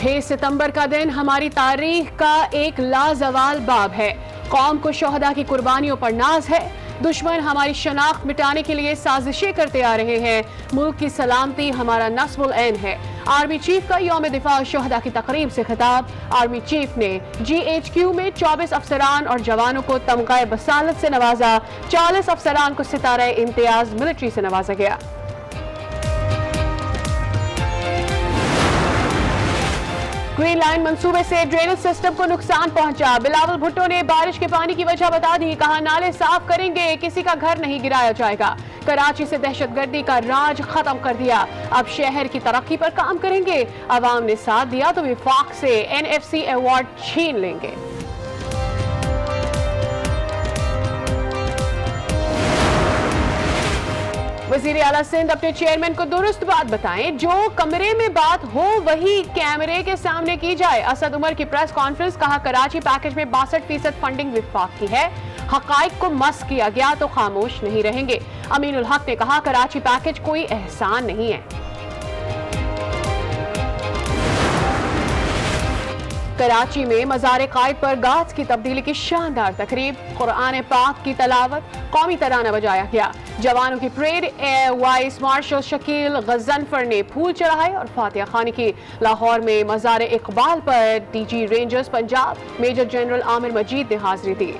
6 सितंबर का दिन हमारी तारीख का एक लाजवाल बाब है। कौम को शोहदा की कुर्बानियों पर नाज है। दुश्मन हमारी शनाख्त मिटाने के लिए साजिशें करते आ रहे हैं। मुल्क की सलामती हमारा नस्बुल ऐन है। आर्मी चीफ का यौम दिफा शोहदा की तकरीब से खिताब। आर्मी चीफ ने GHQ में 24 अफसरान और जवानों को तमगा बसालत से नवाजा। 40 अफसरान को सितारा इम्तियाज मिलिट्री से नवाजा गया। ग्रीन लाइन मंसूबे से ड्रेनेज सिस्टम को नुकसान पहुंचा। बिलावल भुट्टो ने बारिश के पानी की वजह बता दी। कहा नाले साफ करेंगे, किसी का घर नहीं गिराया जाएगा। कराची से दहशतगर्दी का राज खत्म कर दिया, अब शहर की तरक्की पर काम करेंगे। अवाम ने साथ दिया तो विफाक से NFC अवार्ड छीन लेंगे। वज़ीर आला सिंध अपने चेयरमैन को दुरुस्त बात बताएं, जो कमरे में बात हो वही कैमरे के सामने की जाए। असद उमर की प्रेस कॉन्फ्रेंस। कहा कराची पैकेज में 62% फंडिंग विफाक की है। हकाइक को मस किया गया तो खामोश नहीं रहेंगे। अमीनुल हक ने कहा कराची पैकेज कोई एहसान नहीं है। कराची में मज़ार कायद पर गाज की तब्दीली की शानदार तकरीब। कुरान पाक की तलावत, कौमी तराना बजाया गया। जवानों की parade. Vice marshal Shakeel Ghazanfar ने फूल चढ़ाए और फातिहा खानी की। लाहौर में मज़ार इकबाल पर DG rangers Punjab major general Amir Majeed ने हाजिरी दी।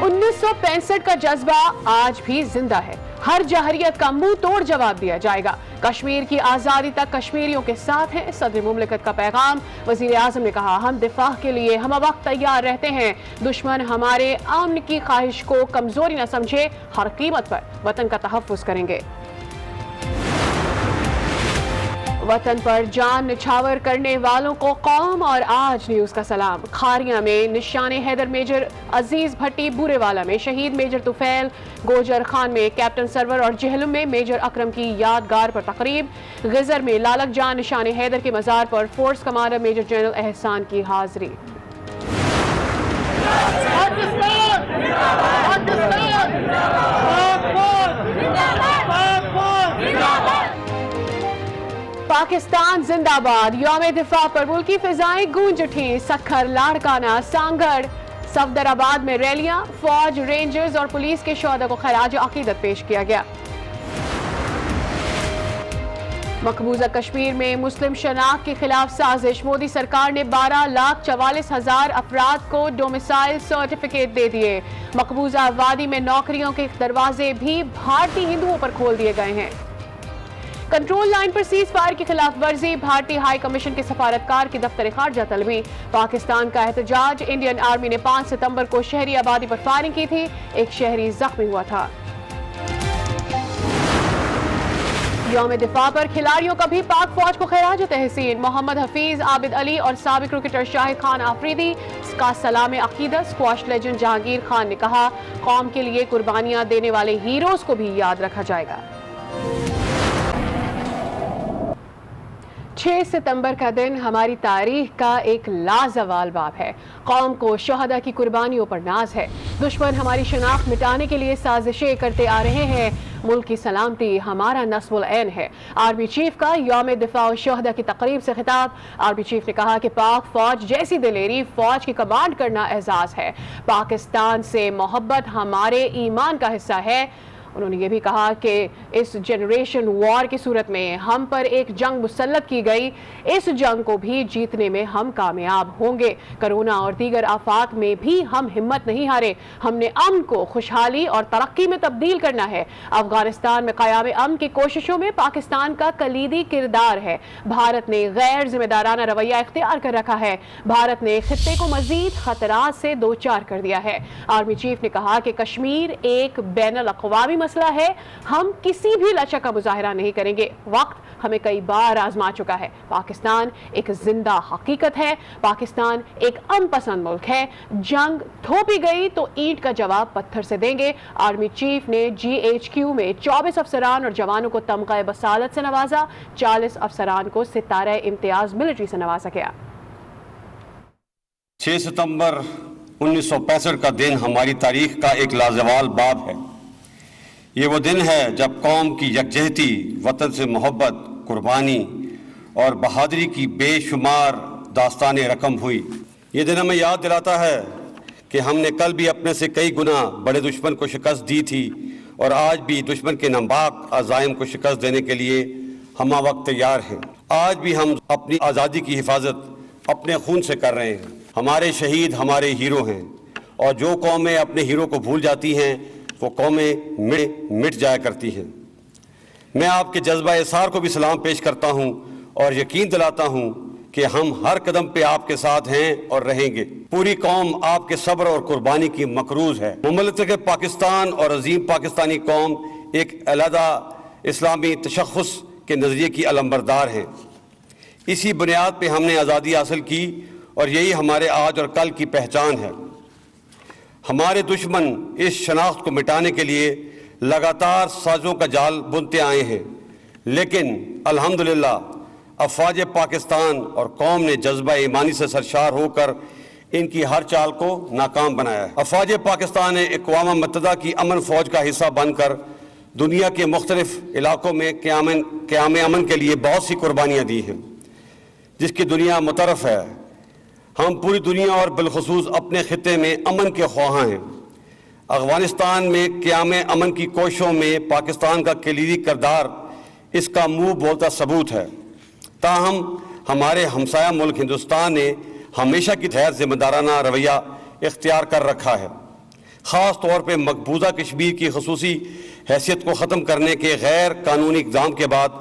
1965 का जज्बा आज भी जिंदा है। हर जहरियत का मुंह तोड़ जवाब दिया जाएगा। कश्मीर की आज़ादी तक कश्मीरियों के साथ हैं, सदर मुमलिकत का पैगाम। वज़ीर आज़म ने कहा हम दिफा के लिए हम वक्त तैयार रहते हैं। दुश्मन हमारे अमन की ख्वाहिश को कमजोरी न समझे, हर कीमत पर वतन का तहफ़्फ़ुज़ करेंगे। वतन पर जान निछावर करने वालों को कौम और आज न्यूज का सलाम। खारिया में निशाने हैदर मेजर अजीज भट्टी, बूरेवाला में शहीद मेजर तुफैल, गोजर खान में कैप्टन सरवर और जहलम में मेजर अकरम की यादगार पर तकरीब। गिजर में लालक जान निशाने हैदर के मज़ार पर फोर्स कमांडर मेजर जनरल एहसान की हाजिरी। पाकिस्तान जिंदाबाद। यौम दिफा पर मुल्की फिजाएं गूंज उठी। सखर, लाड़काना, सांगड़, सफदराबाद में रैलियां। फौज, रेंजर्स और पुलिस के शोहदा को खराज अकीदत पेश किया गया। मकबूजा कश्मीर में मुस्लिम शनाख्त के खिलाफ साजिश। मोदी सरकार ने 12,44,000 अफराद को डोमिसाइल सर्टिफिकेट दे दिए। मकबूजा वादी में नौकरियों के दरवाजे भी भारतीय हिंदुओं पर खोल दिए गए हैं। कंट्रोल लाइन पर सीज फायर की खिलाफ वर्जी। भारतीय हाई कमीशन के सफारतकार की दफ्तर खारजा तलबी। पाकिस्तान का एहतजाज। इंडियन आर्मी ने 5 सितंबर को शहरी आबादी पर फायरिंग की थी, एक शहरी जख्मी हुआ था। यौम दिफा पर खिलाड़ियों का भी पाक फौज को खराज तहसीन। मोहम्मद हफीज, आबिद अली और साबिक क्रिकेटर शाहिद खान आफरीदी का सलाम अकीदत। स्क्वाश लेजेंड जहांगीर खान ने कहा कौम के लिए कुर्बानियां देने वाले हीरोज को भी याद रखा जाएगा। 6 सितंबर का दिन हमारी तारीख का एक लाजवाल बाब है। कौम को शोहदा की कुर्बानियों पर नाज है। दुश्मन हमारी शनाख्त मिटाने के लिए साजिशें करते आ रहे हैं। मुल्क की सलामती हमारा नस्बुल ऐन है। आर्मी चीफ का यौम दिफा शोहदा की तकरीब से खिताब। आर्मी चीफ ने कहा कि पाक फौज जैसी दिलेरी फौज की कमांड करना एजाज है। पाकिस्तान से मोहब्बत हमारे ईमान का हिस्सा है। उन्होंने ये भी कहा कि इस जनरेशन वॉर की सूरत में हम पर एक जंग मुसल्लत की गई, इस जंग को भी जीतने में हम कामयाब होंगे। कोरोना और दीगर आफात में भी हम हिम्मत नहीं हारे। हमने अमन को खुशहाली और तरक्की में तब्दील करना है। अफगानिस्तान में क़याम अमन की कोशिशों में पाकिस्तान का कलीदी किरदार है। भारत ने गैर जिम्मेदाराना रवैया इख्तियार कर रखा है। भारत ने खित्ते को मजीद खतरात से दो चार कर दिया है। आर्मी चीफ ने कहा कि कश्मीर एक बैनुल अक़वामी मसला है, हम किसी भी लचक का मुजाहिरा नहीं करेंगे। वक्त हमें कई बार आजमा चुका है। पाकिस्तान एक जिंदा हकीकत है। पाकिस्तान एक अनपसंद मुल्क है। जंग थोपी गई तो ईंट का जवाब पत्थर से देंगे। आर्मी चीफ ने GHQ में 24 अफसरान और जवानों को तमगा बसालत से नवाजा। 40 अफसरान को सितारा इम्तियाज मिलिट्री से नवाजा गया। 6 सितंबर 1965 का दिन हमारी तारीख का एक लाजवाल बाब है। ये वो दिन है जब कौम की यकजहती, वतन से मोहब्बत कुर्बानी और बहादुरी की बेशुमार दास्तानें रकम हुई। ये दिन हमें याद दिलाता है कि हमने कल भी अपने से कई गुना बड़े दुश्मन को शिकस्त दी थी और आज भी दुश्मन के नापाक अज़ाइम को शिकस्त देने के लिए हम वक्त तैयार हैं। आज भी हम अपनी आज़ादी की हिफाजत अपने खून से कर रहे हैं। हमारे शहीद हमारे हीरो हैं और जो कौमें अपने हीरो को भूल जाती हैं वो कौमें मिट जाया करती हैं। मैं आपके जज्बा इसार को भी सलाम पेश करता हूँ और यकीन दिलाता हूँ कि हम हर कदम पे आपके साथ हैं और रहेंगे। पूरी कौम आपके सब्र और कुर्बानी की मकरूज है। मुमलिक पाकिस्तान और अजीम पाकिस्तानी कौम एक अलहदा इस्लामी तशख़्ख़ुस के नज़रिए की अलंबरदार है। इसी बुनियाद पे हमने आज़ादी हासिल की और यही हमारे आज और कल की पहचान है। हमारे दुश्मन इस शनाख्त को मिटाने के लिए लगातार साज़ों का जाल बुनते आए हैं, लेकिन अल्हम्दुलिल्लाह अफ़वाज पाकिस्तान और कौम ने जज्बा ईमानी से सरशार होकर इनकी हर चाल को नाकाम बनाया है। अफ़वाज पाकिस्तान ने अक़वाम मुत्तहिदा की अमन फ़ौज का हिस्सा बनकर दुनिया के मुख्तलिफ़ इलाक़ों में क़याम अमन के लिए बहुत सी कुर्बानियाँ दी हैं, जिसकी दुनिया मुतरफ़ है। हम पूरी दुनिया और बिलखुसूस अपने ख़ित्ते में अमन के ख्वाहां हैं। अफ़गानिस्तान में क़याम अमन की कोशिशों में पाकिस्तान का कलीदी किरदार इसका मुँह बोलता सबूत है। ताहम हमारे हमसाया मुल्क हिंदुस्तान ने हमेशा की तरह ज़िम्मेदाराना रवैया इख्तियार कर रखा है। ख़ास तौर पर मकबूजा कश्मीर की ख़ुसूसी हैसियत को ख़त्म करने के गैर कानूनी इक़दाम के बाद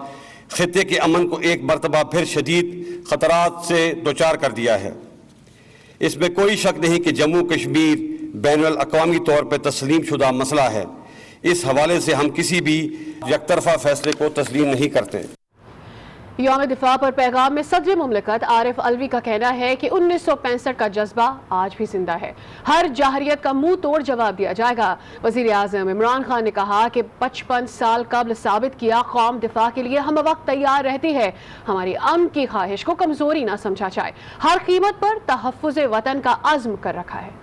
ख़ित्ते के अमन को एक मरतबा फिर शदीद ख़तरात से दोचार कर दिया है। इसमें कोई शक नहीं कि जम्मू कश्मीर बैनुल अक़वामी तौर पर तस्लीम शुदा मसला है। इस हवाले से हम किसी भी यकतरफा फैसले को तस्लीम नहीं करते। यौम दिफा पर पैगाम में सदर मुमलिकत आरिफ अलवी का कहना है कि 1965 का जज्बा आज भी जिंदा है। हर जाहरियत का मुंह तोड़ जवाब दिया जाएगा। वज़ीर आज़म इमरान खान ने कहा कि 55 साल कबल साबित किया कौम दिफा के लिए हम वक्त तैयार रहती है। हमारी अमन की ख्वाहिश को कमजोरी ना समझा जाए। हर कीमत पर तहफ़्फ़ुज़ वतन का अज़्म कर रखा है।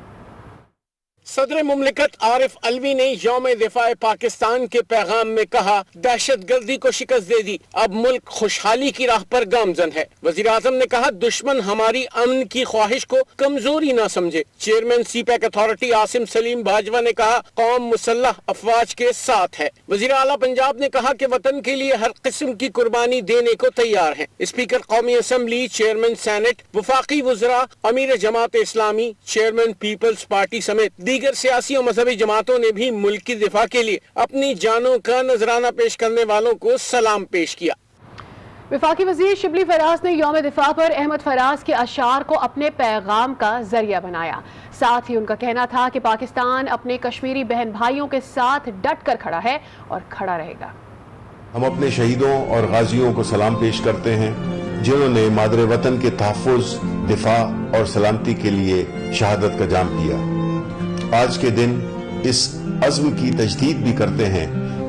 सदर मुमलिकत आरिफ अलवी ने यौम दिफा पाकिस्तान के पैगाम में कहा, दहशत गर्दी को शिकस्त दे दी, अब मुल्क खुशहाली की राह पर गामजन है। वज़ीर आज़म ने कहा, दुश्मन हमारी अमन की ख्वाहिश को कमजोरी ना समझे। Chairman CPEC authority Asim Salim Bajwa ने कहा, कौम मुसल्लह अफवाज के साथ है। वज़ीर आला पंजाब ने कहा कि वतन के लिए हर किस्म की कुर्बानी देने को तैयार है। स्पीकर कौमी असम्बली, चेयरमैन सेनेट, वफाकी वज़रा, अमीर Jamaat Islami, chairman peoples party समेत दीगर सियासी और मजहबी जमातों ने भी मुल्क की दिफा के लिए अपनी जानों का नजराना पेश करने वालों को सलाम पेश किया। वफाकी वजीर शिबली फराज ने यौम दिफा पर अहमद फराज के अशार को अपने पैगाम का जरिया बनाया। साथ ही उनका कहना था कि पाकिस्तान अपने कश्मीरी बहन भाइयों के साथ डट कर खड़ा है और खड़ा रहेगा। हम अपने शहीदों और गाजियों को सलाम पेश करते हैं, जिन्होंने मादरे वतन के तहफ़्फ़ुज़, दिफा और सलामती के लिए शहादत का जाम पिया। आज के दिन इस अज़्म की तजदीद भी करते हैं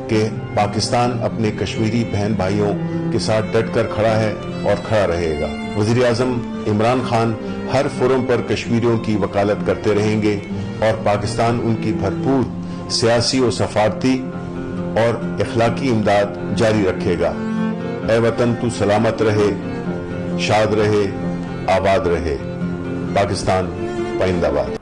कि पाकिस्तान अपने कश्मीरी बहन भाइयों के साथ डट कर खड़ा है और खड़ा रहेगा। वज़ीर आज़म इमरान खान हर फोरम पर कश्मीरियों की वकालत करते रहेंगे और पाकिस्तान उनकी भरपूर सियासी और सफारती और इखलाकी इमदाद जारी रखेगा। ऐ वतन तू सलामत रहे, शाद रहे, आबाद रहे। पाकिस्तान पाइंदाबाद।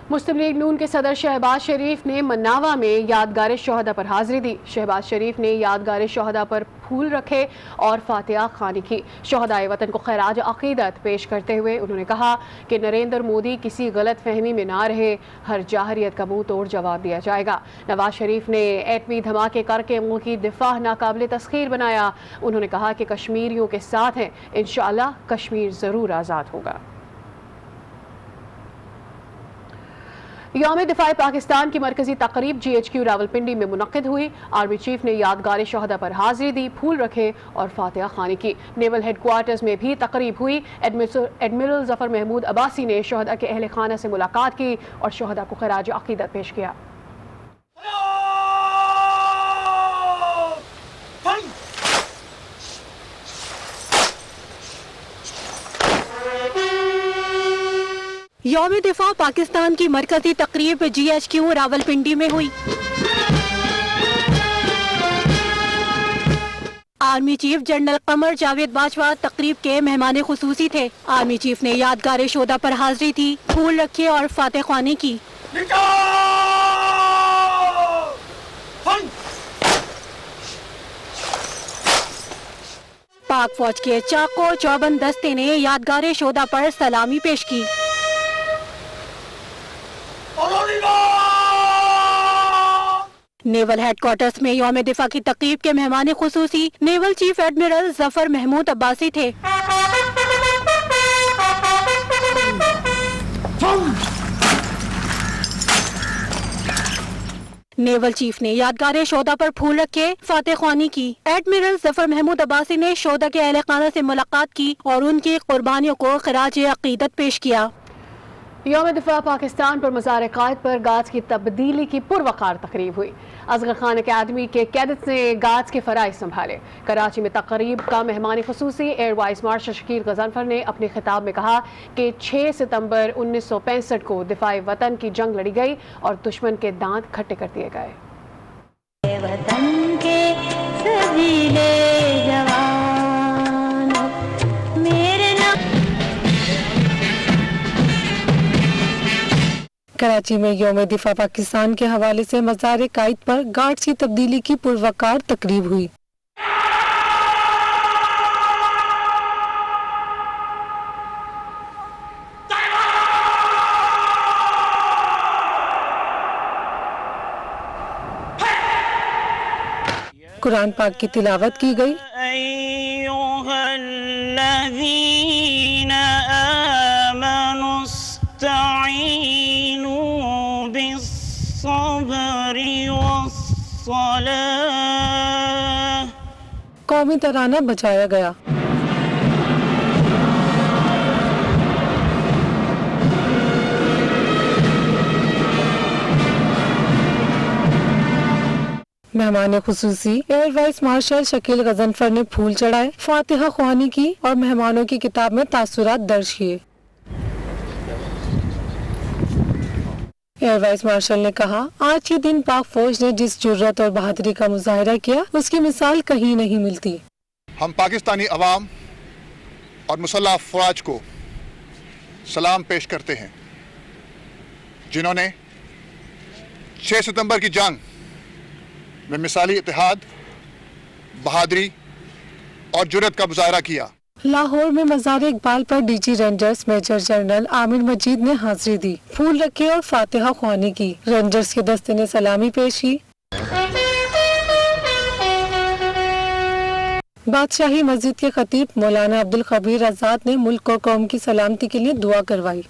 मुस्लिम लीग नून के सदर शहबाज शरीफ ने मन्नावा में यादगार शोहदा पर हाजिरी दी। शहबाज शरीफ ने यादगार शोहदा पर फूल रखे और फातिहा ख़्वानी की। शोहदाए वतन को खैराज अक़ीदत पेश करते हुए उन्होंने कहा कि नरेंद्र मोदी किसी गलत फहमी में ना रहे, हर जाहरियत का मुंह तोड़ जवाब दिया जाएगा। नवाज शरीफ ने एटमी धमाके करके मुल्क की दिफा नाकाबिल तस्खीर बनाया। उन्होंने कहा कि कश्मीरियों के साथ हैं, इंशाअल्लाह कश्मीर ज़रूर आज़ाद होगा। यौम दिफा पाकिस्तान की मरकजी तकरीब GHQ रावलपिंडी में मुनक्किद हुई। आर्मी चीफ ने यादगार शोहदा पर हाजिरी दी, फूल रखे और फातिहा ख़्वानी की। नेवल हेडक्वार्टर्स में भी तकरीब हुई। एडमिरल ज़फ़र महमूद अब्बासी ने शोहदा के अहल खाना से मुलाकात की और शोहदा को खराज अक़ीदत पेश किया। यौम दिफा पाकिस्तान की मरकजी तकरीब GHQ रावलपिंडी में हुई। Army chief general Qamar Javed Bajwa تقریب کے مہمان خصوصی تھے۔ آرمی چیف نے یادگار شہداء پر حاضری تھی، پھول رکھے اور فاتح خوانی کی۔ پاک فوج کے چاق و چوبند دستے نے یادگار شہداء پر سلامی پیش کی۔ نیول ہیڈ کوارٹرز میں یوم دفاع کی تقریب کے مہمان خصوصی نیول چیف ایڈمرل ظفر محمود عباسی تھے۔ نیول چیف نے یادگار شہداء پر پھول رکھے، فاتح خوانی کی۔ ایڈمرل ظفر محمود عباسی نے شہداء کے اہل خانہ سے ملاقات کی اور ان کی قربانیوں کو خراج عقیدت پیش کیا۔ یوم دفاع پاکستان پر مزار قائد پر گارڈز کی تبدیلی کی پروقار تقریب ہوئی۔ اصغر خان اکیڈمی کے کیڈٹس نے گارڈز کے فرائض سنبھالے۔ کراچی میں تقریب کا مہمان خصوصی air vice marshal Shakeel Ghazanfar نے اپنے خطاب میں کہا کہ 6 ستمبر 1965 کو دفاع وطن کی جنگ لڑی گئی اور دشمن کے دانت کھٹے کر دیے گئے۔ وطن کے سبیلے جوان میرے نام۔ کراچی میں یوم دفاع پاکستان کے حوالے سے مزار قائد پر گارڈز کی تبدیلی کی پروقار تقریب ہوئی۔ قرآن پاک کی تلاوت کی گئی۔ ایھا الذین آمنوا استعینوا بالصبر والصلاۃ۔ قومی ترانہ بجایا گیا۔ مہمان خصوصی air vice marshal Shakeel Ghazanfar نے پھول چڑھائے، فاتحہ خوانی کی اور مہمانوں کی کتاب میں تاثرات درج کیے۔ ایئر وائس مارشل نے کہا، آج کے دن پاک فوج نے جس جرات اور بہادری کا مظاہرہ کیا اس کی مثال کہیں نہیں ملتی۔ ہم پاکستانی عوام اور مسلح افواج کو سلام پیش کرتے ہیں جنہوں نے 6 ستمبر کی جنگ میں مثالی اتحاد، بہادری اور جرات کا مظاہرہ کیا۔ لاہور میں مزار اقبال پر D G rangers major general Amir Majeed نے حاضری دی، پھول رکھے اور فاتحہ خوانی کی۔ رینجرز کے دستے نے سلامی پیش کی۔ بادشاہی مسجد کے خطیب مولانا عبدالخبیر آزاد نے ملک اور قوم کی سلامتی کے لیے دعا کروائی۔